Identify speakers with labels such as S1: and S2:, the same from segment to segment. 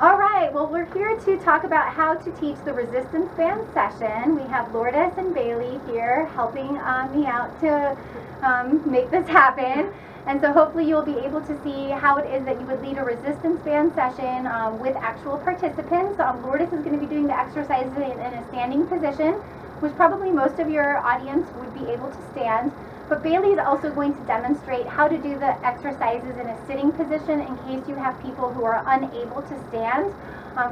S1: All right, well, we're here to talk about how to teach the resistance band session. We have Lourdes and Bailey here helping me out to make this happen. And so hopefully you'll be able to see how it is that you would lead a resistance band session with actual participants. Lourdes is going to be doing the exercises in a standing position, which probably most of your audience would be able to stand. But Bailey is also going to demonstrate how to do the exercises in a sitting position in case you have people who are unable to stand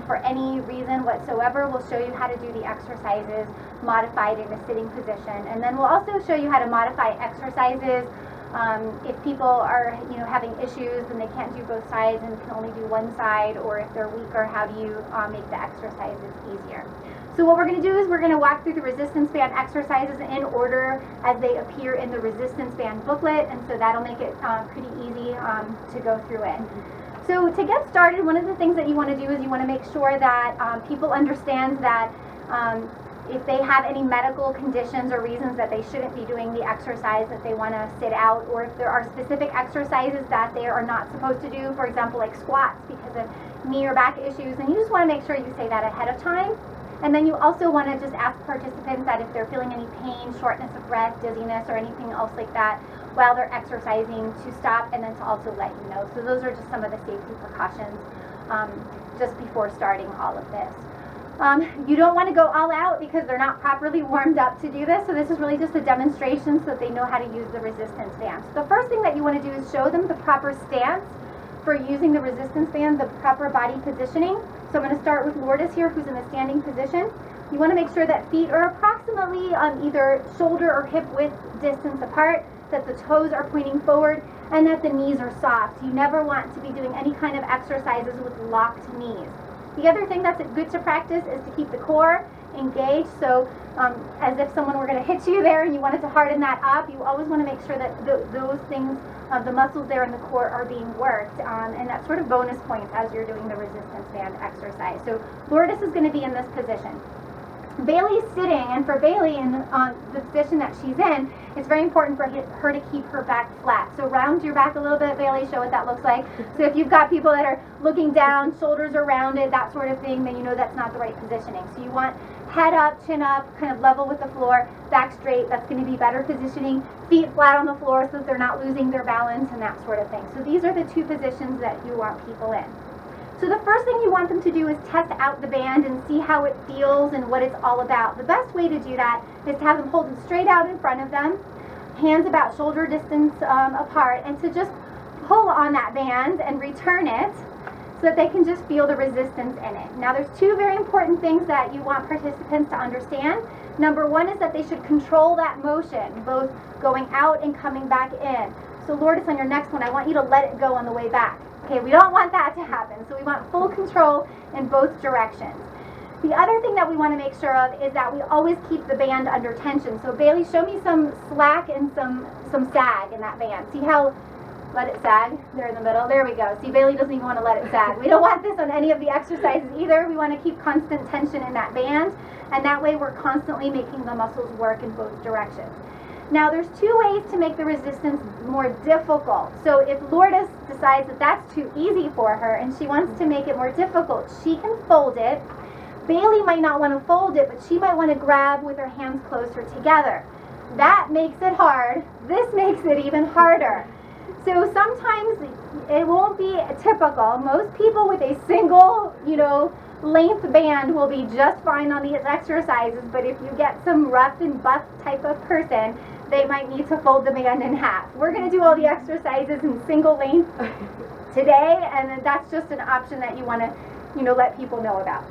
S1: for any reason whatsoever. We'll show you how to do the exercises modified in a sitting position. And then we'll also show you how to modify exercises if people are having issues and they can't do both sides and can only do one side, or if they're weaker, how do you make the exercises easier. So what we're going to do is we're going to walk through the resistance band exercises in order as they appear in the resistance band booklet, and so that'll make it pretty easy to go through it. So to get started, one of the things that you want to do is you want to make sure that people understand that if they have any medical conditions or reasons that they shouldn't be doing the exercise, that they want to sit out, or if there are specific exercises that they are not supposed to do, for example like squats because of knee or back issues, and you just want to make sure you say that ahead of time. And then you also want to just ask participants that if they're feeling any pain, shortness of breath, dizziness, or anything else like that while they're exercising, to stop and then to also let you know. So those are just some of the safety precautions just before starting all of this. You don't want to go all out because they're not properly warmed up to do this. So this is really just a demonstration so that they know how to use the resistance band. So the first thing that you want to do is show them the proper stance for using the resistance band, the proper body positioning. So I'm going to start with Lourdes here, who's in a standing position. You want to make sure that feet are approximately either shoulder or hip width distance apart, that the toes are pointing forward, and that the knees are soft. You never want to be doing any kind of exercises with locked knees. The other thing that's good to practice is to keep the core engaged. So as if someone were going to hit you there and you wanted to harden that up, you always want to make sure that those things, the muscles there in the core, are being worked, and that's sort of bonus points as you're doing the resistance band exercise. So Lourdes is going to be in this position. Bailey's sitting, and for Bailey in the position that she's in, it's very important for her to keep her back flat. So round your back a little bit, Bailey, show what that looks like. So if you've got people that are looking down, shoulders are rounded, that sort of thing, then you know that's not the right positioning. So you want head up, chin up, kind of level with the floor, back straight. That's going to be better positioning. Feet flat on the floor so that they're not losing their balance and that sort of thing. So these are the two positions that you want people in. So the first thing you want them to do is test out the band and see how it feels and what it's all about. The best way to do that is to have them hold it straight out in front of them, hands about shoulder distance apart, and to just pull on that band and return it so that they can just feel the resistance in it. Now there's two very important things that you want participants to understand. Number one is that they should control that motion, both going out and coming back in. So Lourdes, on your next one, I want you to let it go on the way back. Okay, we don't want that to happen, so we want full control in both directions. The other thing that we want to make sure of is that we always keep the band under tension. So Bailey, show me some slack and some sag in that band. See how, let it sag there in the middle? There we go. See, Bailey doesn't even want to let it sag. We don't want this on any of the exercises either. We want to keep constant tension in that band, and that way we're constantly making the muscles work in both directions. Now there's two ways to make the resistance more difficult. So if Lourdes decides that that's too easy for her and she wants to make it more difficult, she can fold it. Bailey might not want to fold it, but she might want to grab with her hands closer together. That makes it hard. This makes it even harder. So sometimes it won't be typical. Most people with a single, length band will be just fine on these exercises, but if you get some rough and buff type of person, they might need to fold the band in half. We're going to do all the exercises in single length today, and that's just an option that you want to, let people know about.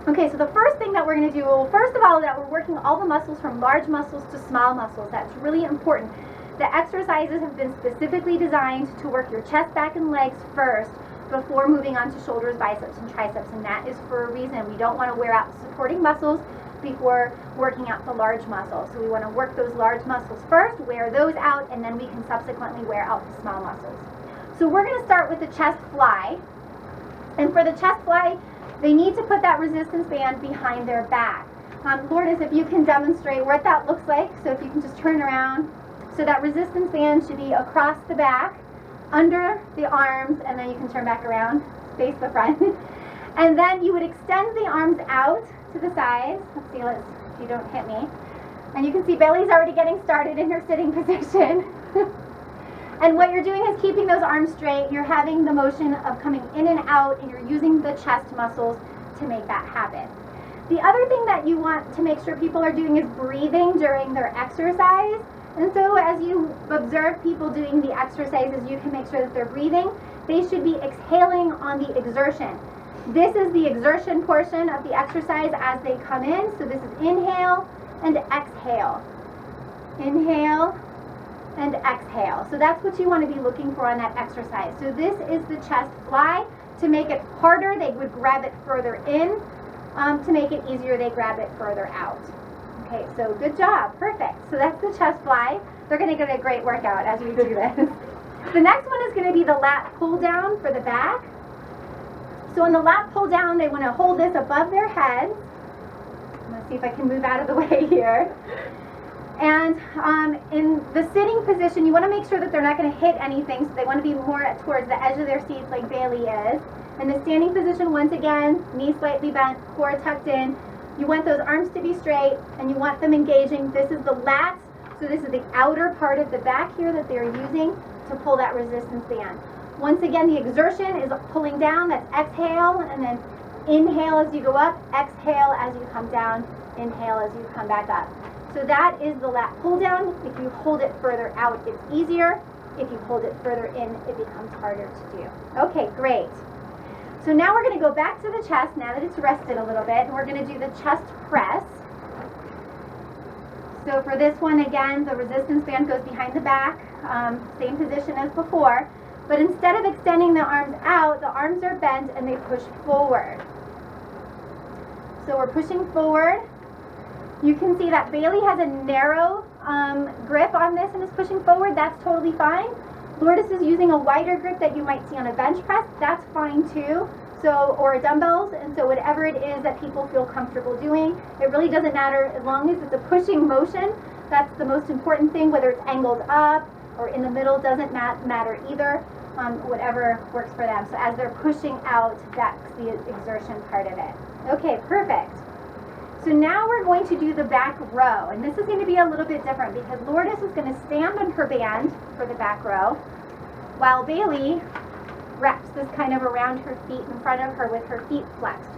S1: Okay, so the first thing that we're going to do, well, first of all, that we're working all the muscles from large muscles to small muscles. That's really important. The exercises have been specifically designed to work your chest, back, and legs first before moving on to shoulders, biceps, and triceps, and that is for a reason. We don't want to wear out the supporting muscles before working out the large muscles. So we want to work those large muscles first, wear those out, and then we can subsequently wear out the small muscles. So we're going to start with the chest fly. And for the chest fly, they need to put that resistance band behind their back. Lourdes, if you can demonstrate what that looks like, so if you can just turn around. So that resistance band should be across the back, under the arms, and then you can turn back around, face the front. And then you would extend the arms out to the sides. Let's see, if you don't hit me. And you can see Bailey's already getting started in her sitting position. And what you're doing is keeping those arms straight. You're having the motion of coming in and out, and you're using the chest muscles to make that happen. The other thing that you want to make sure people are doing is breathing during their exercise. And so as you observe people doing the exercises, you can make sure that they're breathing. They should be exhaling on the exertion. This is the exertion portion of the exercise as they come in. So this is inhale and exhale. Inhale and exhale. So that's what you want to be looking for on that exercise. So this is the chest fly. To make it harder, they would grab it further in. To make it easier, they grab it further out. Okay, so good job. Perfect. So that's the chest fly. They're going to get a great workout as we do this. The next one is going to be the lat pull down for the back. So in the lat pull down, they want to hold this above their heads. Let's see if I can move out of the way here. And in the sitting position, you want to make sure that they're not going to hit anything, so they want to be more towards the edge of their seats like Bailey is. In the standing position, once again, knees slightly bent, core tucked in. You want those arms to be straight, and you want them engaging. This is the lats, so this is the outer part of the back here that they're using to pull that resistance band. Once again, the exertion is pulling down, that's exhale, and then inhale as you go up, exhale as you come down, inhale as you come back up. So that is the lat pull down. If you hold it further out, it's easier. If you hold it further in, it becomes harder to do. Okay, great. So now we're going to go back to the chest now that it's rested a little bit, and we're going to do the chest press. So for this one, again, the resistance band goes behind the back, same position as before, but instead of extending the arms out, the arms are bent and they push forward. So we're pushing forward. You can see that Bailey has a narrow grip on this and is pushing forward. That's totally fine. Lourdes is using a wider grip that you might see on a bench press. That's fine too. So, or dumbbells, and so whatever it is that people feel comfortable doing, it really doesn't matter as long as it's a pushing motion. That's the most important thing, whether it's angled up or in the middle, doesn't matter either. Whatever works for them. So as they're pushing out, that's the exertion part of it. Okay, perfect. So now we're going to do the back row, and this is going to be a little bit different because Lourdes is going to stand on her band for the back row, while Bailey wraps this kind of around her feet in front of her with her feet flexed.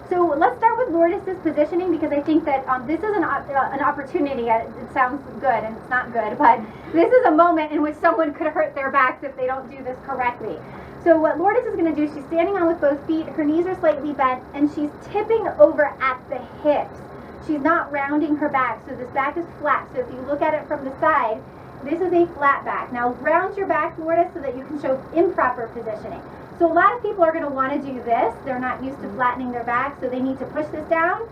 S1: So let's start with Lourdes' positioning because I think that this is an opportunity. It sounds good and it's not good, but this is a moment in which someone could hurt their backs if they don't do this correctly. So what Lourdes is going to do, she's standing on with both feet, her knees are slightly bent, and she's tipping over at the hips. She's not rounding her back, so this back is flat. So if you look at it from the side, this is a flat back. Now round your back, Lourdes, so that you can show improper positioning. So a lot of people are going to want to do this. They're not used to flattening their back, so they need to push this down,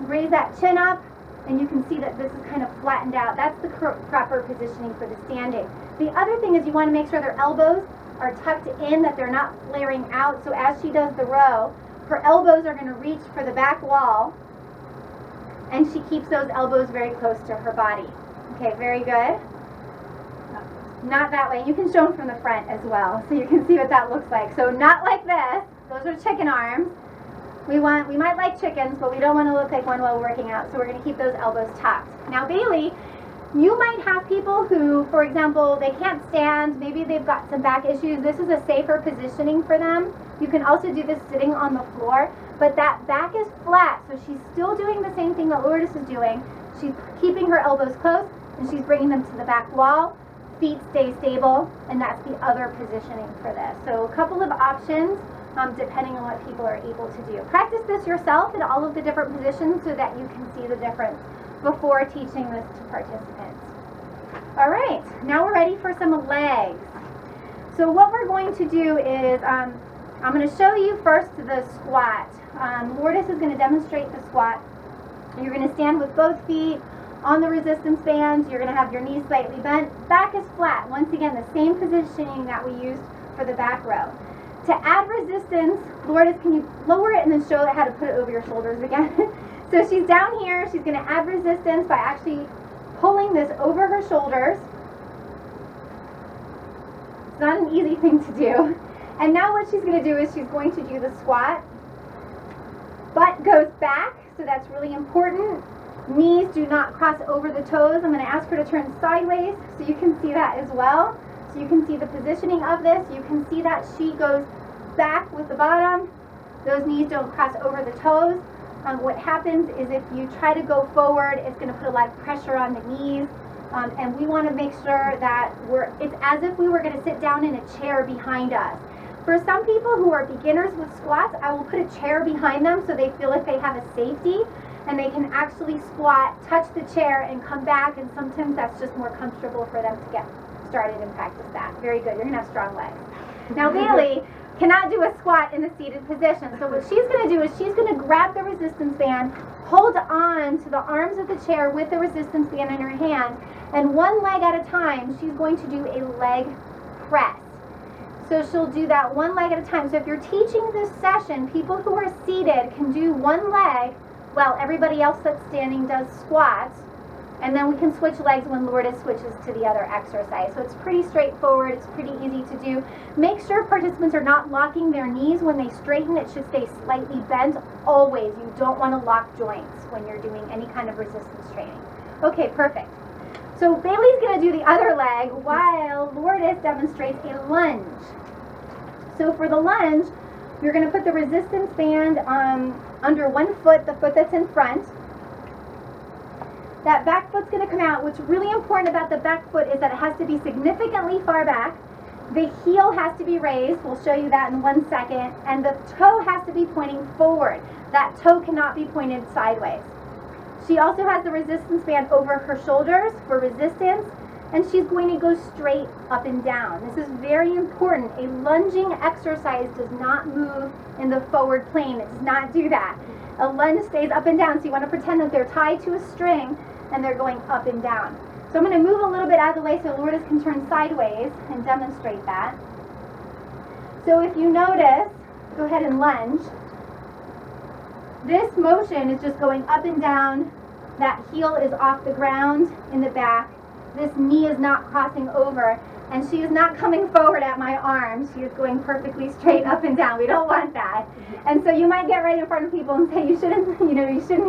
S1: raise that chin up, and you can see that this is kind of flattened out. That's the proper positioning for the standing. The other thing is you want to make sure their elbows are tucked in, that they're not flaring out. So as she does the row, her elbows are going to reach for the back wall, and she keeps those elbows very close to her body. Okay, very good. Not that way. You can show them from the front as well, so you can see what that looks like. So not like this. Those are chicken arms. We might like chickens, but we don't want to look like one while working out, so we're going to keep those elbows tucked. Now Bailey, you might have people who, for example, they can't stand, maybe they've got some back issues. This is a safer positioning for them. You can also do this sitting on the floor, but that back is flat, so she's still doing the same thing that Lourdes is doing. She's keeping her elbows close, and she's bringing them to the back wall. Feet stay stable, and that's the other positioning for this. So a couple of options depending on what people are able to do. Practice this yourself in all of the different positions so that you can see the difference before teaching this to participants. All right, now we're ready for some legs. So what we're going to do is I'm going to show you first the squat. Lourdes is going to demonstrate the squat. You're going to stand with both feet on the resistance bands. You're going to have your knees slightly bent. Back is flat. Once again, the same positioning that we used for the back row. To add resistance, Lourdes, can you lower it and then show how to put it over your shoulders again? So she's down here. She's going to add resistance by actually pulling this over her shoulders. It's not an easy thing to do. And now what she's going to do is she's going to do the squat goes back, so that's really important. Knees do not cross over the toes. I'm going to ask her to turn sideways so you can see that as well. So you can see the positioning of this. You can see that she goes back with the bottom. Those knees don't cross over the toes. What happens is if you try to go forward, it's going to put a lot of pressure on the knees. And we want to make sure that it's as if we were going to sit down in a chair behind us. For some people who are beginners with squats, I will put a chair behind them so they feel like they have a safety and they can actually squat, touch the chair, and come back, and sometimes that's just more comfortable for them to get started and practice that. Very good. You're going to have strong legs. Now, Bailey cannot do a squat in the seated position. So what she's going to do is she's going to grab the resistance band, hold on to the arms of the chair with the resistance band in her hand, and one leg at a time, she's going to do a leg press. So she'll do that one leg at a time. So if you're teaching this session, people who are seated can do one leg while everybody else that's standing does squats. And then we can switch legs when Lourdes switches to the other exercise. So it's pretty straightforward. It's pretty easy to do. Make sure participants are not locking their knees when they straighten. It should stay slightly bent always. You don't want to lock joints when you're doing any kind of resistance training. Okay, perfect. So Bailey's going to do the other leg while Lourdes demonstrates a lunge. So for the lunge, you're going to put the resistance band under one foot, the foot that's in front. That back foot's going to come out. What's really important about the back foot is that it has to be significantly far back. The heel has to be raised. We'll show you that in 1 second. And the toe has to be pointing forward. That toe cannot be pointed sideways. She also has the resistance band over her shoulders for resistance. And she's going to go straight up and down. This is very important. A lunging exercise does not move in the forward plane. It does not do that. A lunge stays up and down. So you want to pretend that they're tied to a string and they're going up and down. So I'm going to move a little bit out of the way so Lourdes can turn sideways and demonstrate that. So if you notice, go ahead and lunge. This motion is just going up and down. That heel is off the ground in the back. This knee is not crossing over, and she is not coming forward at my arms. She is going perfectly straight up and down. We don't want that. And so you might get right in front of people and say, you shouldn't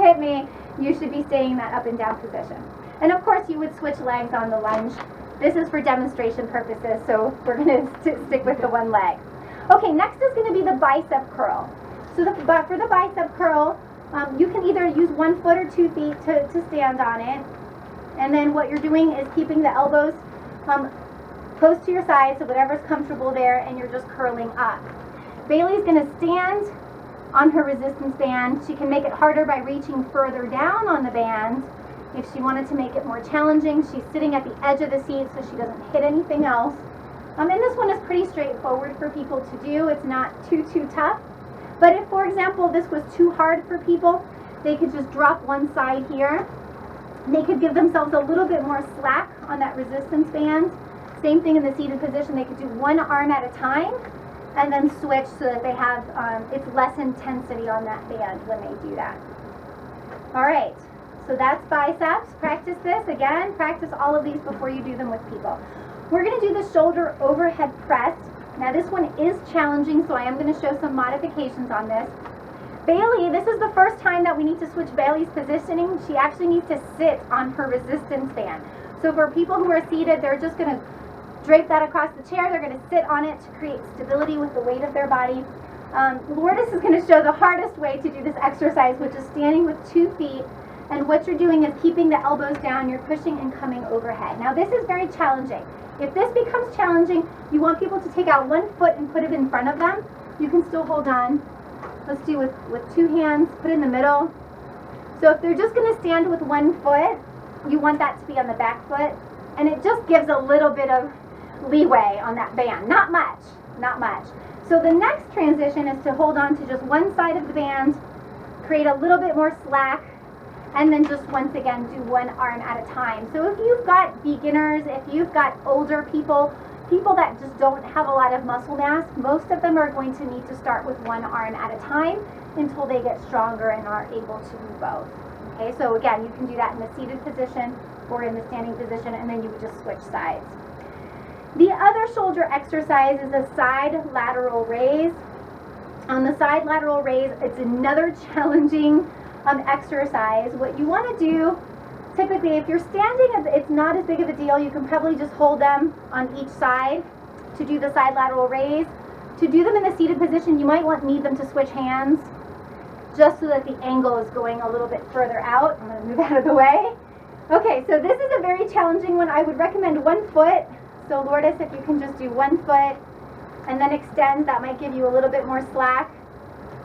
S1: hit me. You should be staying in that up and down position. And of course, you would switch legs on the lunge. This is for demonstration purposes, so we're going to stick with the one leg. Okay, next is going to be the bicep curl. So for the bicep curl, you can either use 1 foot or 2 feet to stand on it. And then what you're doing is keeping the elbows close to your sides, so whatever's comfortable there, and you're just curling up. Bailey's going to stand on her resistance band. She can make it harder by reaching further down on the band. If she wanted to make it more challenging, she's sitting at the edge of the seat so she doesn't hit anything else. And this one is pretty straightforward for people to do. It's not too tough. But if, for example, this was too hard for people, they could just drop one side here. They could give themselves a little bit more slack on that resistance band. Same thing in the seated position. They could do one arm at a time and then switch so that they have, it's less intensity on that band when they do that. All right, so that's biceps. Practice this. Again, practice all of these before you do them with people. We're going to do the shoulder overhead press. Now this one is challenging, so I am going to show some modifications on this. Bailey, this is the first time that we need to switch Bailey's positioning. She actually needs to sit on her resistance band. So for people who are seated, they're just going to drape that across the chair. They're going to sit on it to create stability with the weight of their body. Lourdes is going to show the hardest way to do this exercise, which is standing with 2 feet. And what you're doing is keeping the elbows down. You're pushing and coming overhead. Now this is very challenging. If this becomes challenging, you want people to take out 1 foot and put it in front of them. You can still hold on. Let's do with 2 hands, put it in the middle. So if they're just going to stand with 1 foot, you want that to be on the back foot. And it just gives a little bit of leeway on that band. Not much, not much. So the next transition is to hold on to just one side of the band, create a little bit more slack, and then just once again do one arm at a time. So if you've got beginners, if you've got older people that just don't have a lot of muscle mass, most of them are going to need to start with one arm at a time until they get stronger and are able to do both. Okay, so again, you can do that in the seated position or in the standing position, and then you would just switch sides. The other shoulder exercise is a side lateral raise. On the side lateral raise, it's another challenging exercise. What you want to do, typically if you're standing, it's not as big of a deal. You can probably just hold them on each side to do the side lateral raise. To do them in the seated position, you might need them to switch hands just so that the angle is going a little bit further out. I'm going to move out of the way. Okay, so this is a very challenging one. I would recommend 1 foot. So Lourdes, if you can just do 1 foot and then extend, that might give you a little bit more slack.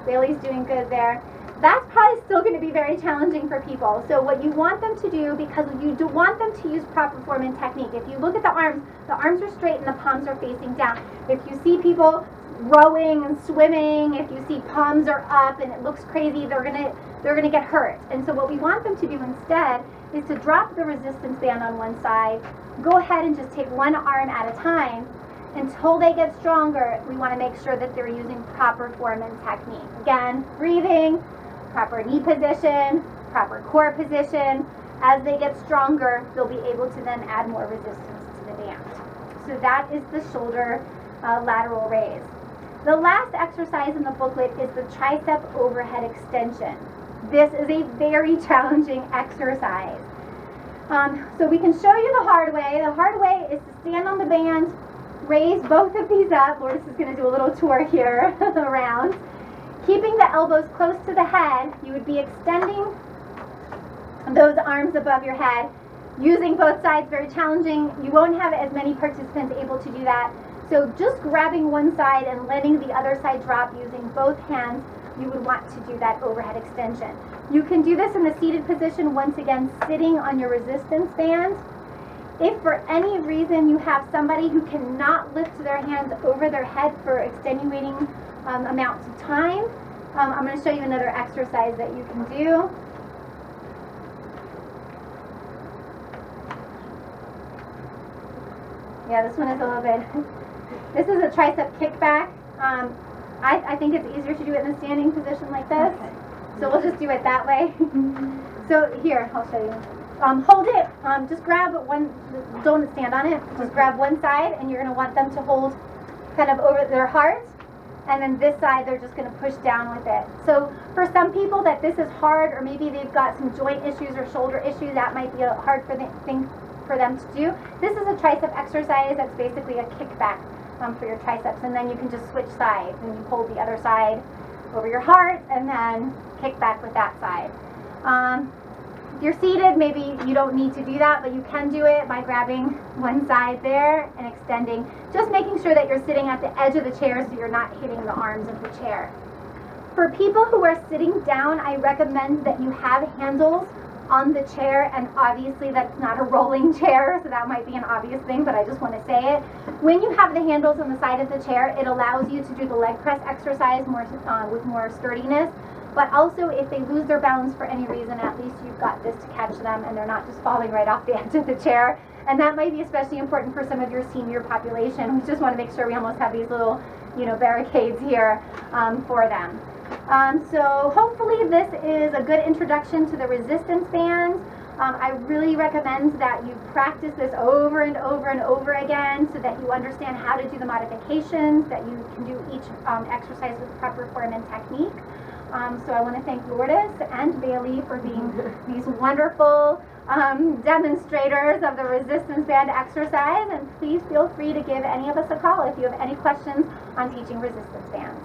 S1: Bailey's doing good there. That's probably still going to be very challenging for people. So what you want them to do, because you do want them to use proper form and technique. If you look at the arms are straight and the palms are facing down. If you see people rowing and swimming, if you see palms are up and it looks crazy, they're gonna get hurt. And so what we want them to do instead is to drop the resistance band on one side, go ahead and just take one arm at a time until they get stronger. We want to make sure that they're using proper form and technique. Again, breathing, proper knee position, proper core position. As they get stronger, they'll be able to then add more resistance to the band. So that is the shoulder lateral raise. The last exercise in the booklet is the tricep overhead extension. This is a very challenging exercise. So we can show you the hard way. The hard way is to stand on the band, raise both of these up. Lourdes is going to do a little tour here around. Keeping the elbows close to the head, you would be extending those arms above your head, using both sides. Very challenging. You won't have as many participants able to do that. So just grabbing one side and letting the other side drop using both hands, you would want to do that overhead extension. You can do this in the seated position, once again, sitting on your resistance band. If for any reason you have somebody who cannot lift their hands over their head for extenuating amounts of time, I'm going to show you another exercise that you can do. Yeah, this one is a little bit, this is a tricep kickback. I think it's easier to do it in a standing position like this. Okay. So we'll just do it that way. So here, I'll show you. Hold it, just grab one, don't stand on it, just grab one side and you're going to want them to hold kind of over their heart, and then this side they're just going to push down with it. So for some people that this is hard, or maybe they've got some joint issues or shoulder issues, that might be a hard thing for them to do. This is a tricep exercise that's basically a kickback for your triceps, and then you can just switch sides and you hold the other side over your heart and then kick back with that side. If you're seated, maybe you don't need to do that, but you can do it by grabbing one side there and extending, just making sure that you're sitting at the edge of the chair so you're not hitting the arms of the chair. For people who are sitting down, I recommend that you have handles on the chair, and obviously that's not a rolling chair, so that might be an obvious thing, but I just want to say it. When you have the handles on the side of the chair, it allows you to do the leg press exercise with more sturdiness, but also if they lose their balance for any reason, at least you've got this to catch them and they're not just falling right off the edge of the chair. And that might be especially important for some of your senior population. We just want to make sure we almost have these little, barricades here for them. So hopefully this is a good introduction to the resistance bands. I really recommend that you practice this over and over and over again so that you understand how to do the modifications, that you can do each exercise with proper form and technique. So I want to thank Lourdes and Bailey for being these wonderful demonstrators of the resistance band exercise, and please feel free to give any of us a call if you have any questions on teaching resistance bands.